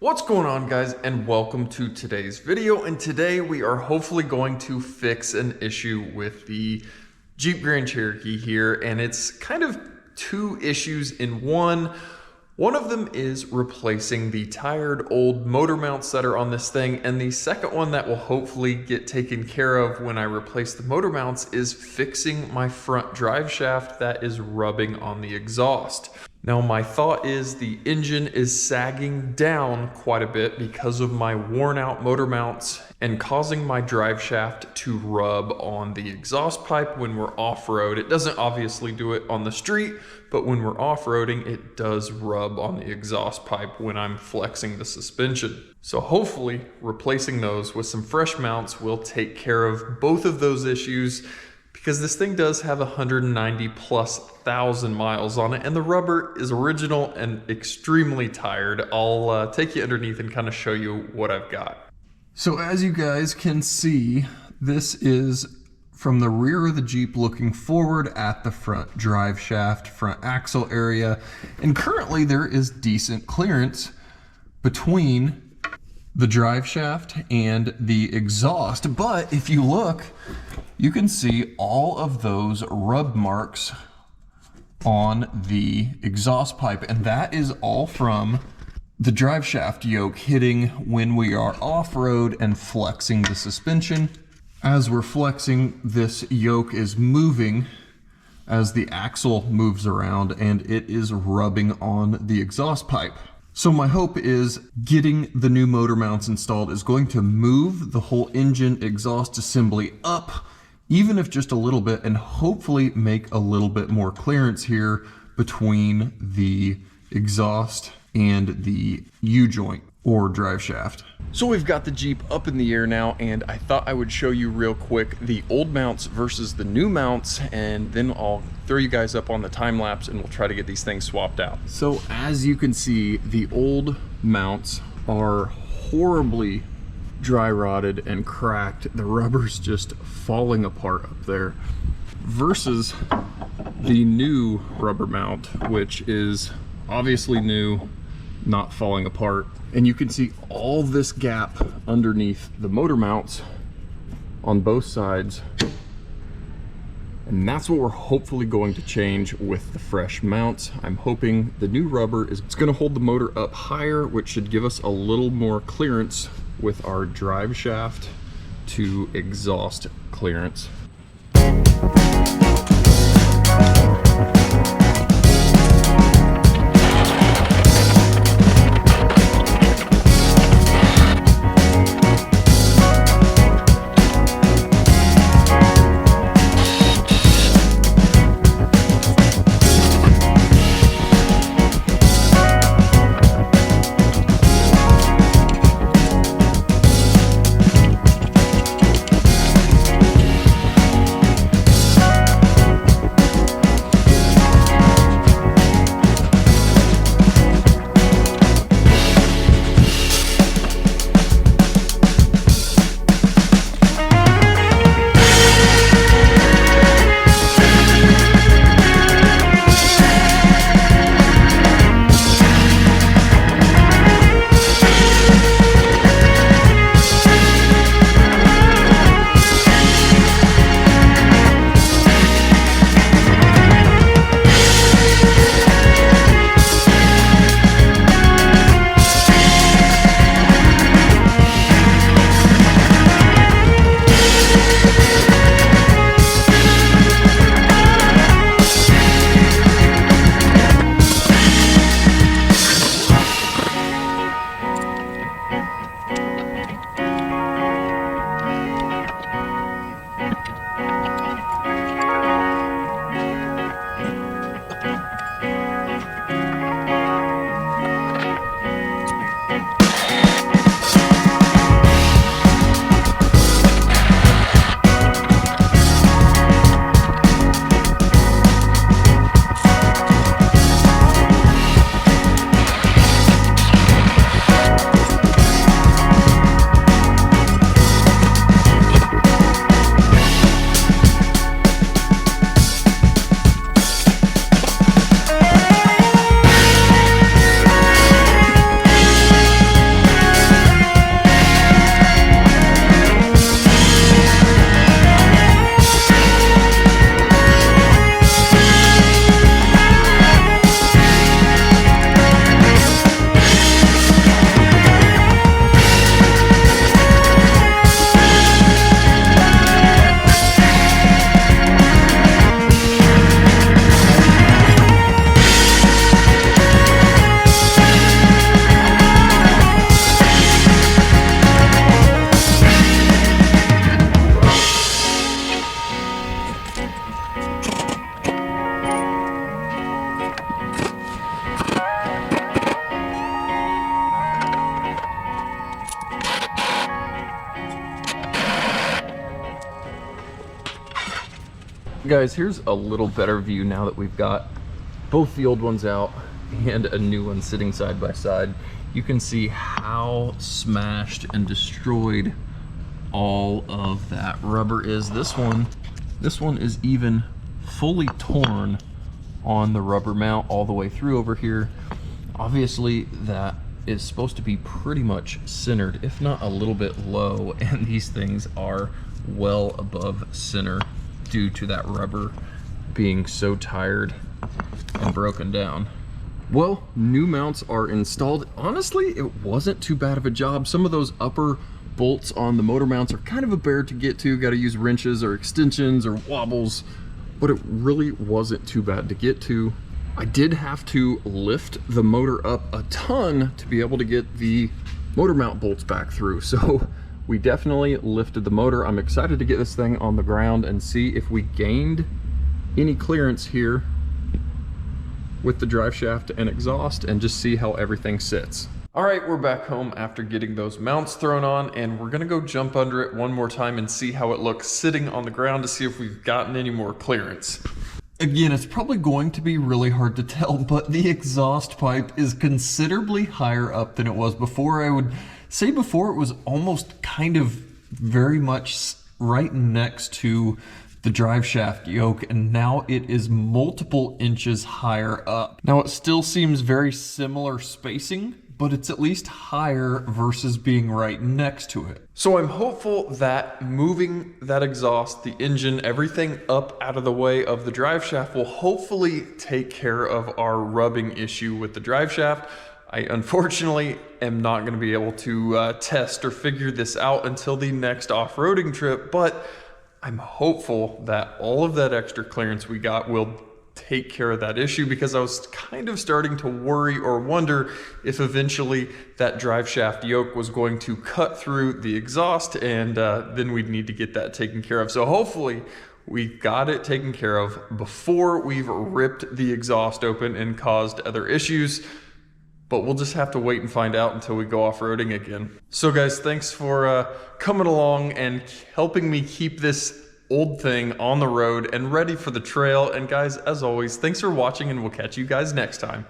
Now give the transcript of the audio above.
What's going on, guys, and welcome to today's video. And today we are hopefully going to fix an issue with the Jeep Grand Cherokee here, and it's kind of two issues in one. One of them is replacing the tired old motor mounts that are on this thing, and the second one that will hopefully get taken care of when I replace the motor mounts is fixing my front drive shaft that is rubbing on the exhaust. Now, my thought is the engine is sagging down quite a bit because of my worn out motor mounts and causing my drive shaft to rub on the exhaust pipe when we're off-road. It doesn't obviously do it on the street, but when we're off-roading, it does rub on the exhaust pipe when I'm flexing the suspension. So hopefully replacing those with some fresh mounts will take care of both of those issues, because this thing does have 190,000+ miles on it, and the rubber is original and extremely tired. I'll take you underneath and kind of show you what I've got. So as you guys can see, this is from the rear of the Jeep looking forward at the front drive shaft, front axle area, and currently there is decent clearance between the drive shaft and the exhaust. But if you look, you can see all of those rub marks on the exhaust pipe, and that is all from the drive shaft yoke hitting when we are off-road and flexing the suspension. As we're flexing, this yoke is moving as the axle moves around, and it is rubbing on the exhaust pipe. So my hope is getting the new motor mounts installed is going to move the whole engine exhaust assembly up, even if just a little bit, and hopefully make a little bit more clearance here between the exhaust and the U-joint or drive shaft. So we've got the Jeep up in the air now, and I thought I would show you real quick the old mounts versus the new mounts, and then I'll throw you guys up on the time lapse and we'll try to get these things swapped out. So as you can see, the old mounts are horribly dry rotted and cracked. The rubber's just falling apart up there, versus the new rubber mount, which is obviously new, not falling apart. And you can see all this gap underneath the motor mounts on both sides. And that's what we're hopefully going to change with the fresh mounts. I'm hoping the new rubber is going to hold the motor up higher, which should give us a little more clearance with our drive shaft to exhaust clearance. Guys, here's a little better view now that we've got both the old ones out and a new one sitting side by side. You can see how smashed and destroyed all of that rubber is. This one is even fully torn on the rubber mount all the way through over here. Obviously that is supposed to be pretty much centered, if not a little bit low, and these things are well above center due to that rubber being so tired and broken down. Well, new mounts are installed. Honestly, it wasn't too bad of a job. Some of those upper bolts on the motor mounts are kind of a bear to get to. Got to use wrenches or extensions or wobbles, but it really wasn't too bad to get to. I did have to lift the motor up a ton to be able to get the motor mount bolts back through. So we definitely lifted the motor. I'm excited to get this thing on the ground and see if we gained any clearance here with the drive shaft and exhaust, and just see how everything sits. All right, we're back home after getting those mounts thrown on, and we're gonna go jump under it one more time and see how it looks sitting on the ground to see if we've gotten any more clearance. Again, it's probably going to be really hard to tell, but the exhaust pipe is considerably higher up than it was before. I would say before it was almost kind of very much right next to the drive shaft yoke, and now it is multiple inches higher up. Now it still seems very similar spacing, but it's at least higher versus being right next to it. So I'm hopeful that moving that exhaust, the engine, everything up out of the way of the drive shaft will hopefully take care of our rubbing issue with the drive shaft. I unfortunately am not going to be able to test or figure this out until the next off-roading trip, but I'm hopeful that all of that extra clearance we got will take care of that issue, because I was kind of starting to worry or wonder if eventually that drive shaft yoke was going to cut through the exhaust, and then we'd need to get that taken care of. So hopefully we got it taken care of before we've ripped the exhaust open and caused other issues. But we'll just have to wait and find out until we go off-roading again. So guys, thanks for coming along and helping me keep this old thing on the road and ready for the trail. And guys, as always, thanks for watching, and we'll catch you guys next time.